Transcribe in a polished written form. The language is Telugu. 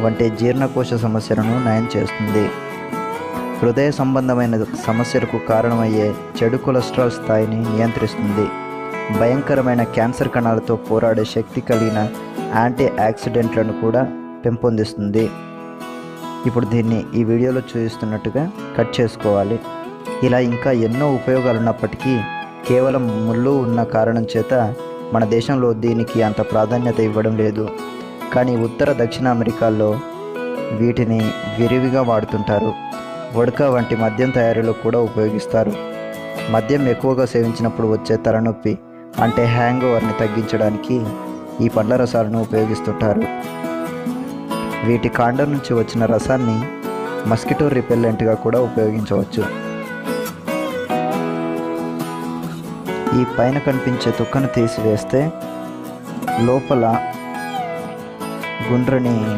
వంటి జీర్ణకోశ సమస్యలను నయం చేస్తుంది. హృదయ సంబంధమైన సమస్యలకు కారణమయ్యే చెడు కొలెస్ట్రాల్ స్థాయిని నియంత్రిస్తుంది. భయంకరమైన క్యాన్సర్ కణాలతో పోరాడే శక్తి కలిగిన యాంటీ ఆక్సిడెంట్లను కూడా పెంపొందిస్తుంది. ఇప్పుడు దీన్ని ఈ వీడియోలో చూపిస్తున్నట్టుగా కట్ చేసుకోవాలి. ఇలా ఇంకా ఎన్నో ఉపయోగాలు ఉన్నప్పటికీ కేవలం ముళ్ళు ఉన్న కారణం చేత మన దేశంలో దీనికి అంత ప్రాధాన్యత ఇవ్వడం లేదు. కానీ ఉత్తర దక్షిణ అమెరికాల్లో వీటిని విరివిగా వాడుతుంటారు. వోడ్కా వంటి మద్యం తయారీలో కూడా ఉపయోగిస్తారు. మద్యం ఎక్కువగా సేవించినప్పుడు వచ్చే తలనొప్పి అంటే హ్యాంగ్ ఓవర్ని తగ్గించడానికి ఈ పండ్ల రసాలను ఉపయోగిస్తుంటారు. వీటి కాండం నుంచి వచ్చిన రసాన్ని మస్కిటో రిపెల్లెంట్గా కూడా ఉపయోగించవచ్చు. ఈ పైన కనిపించే తుక్కను తీసివేస్తే లోపల గుండ్రని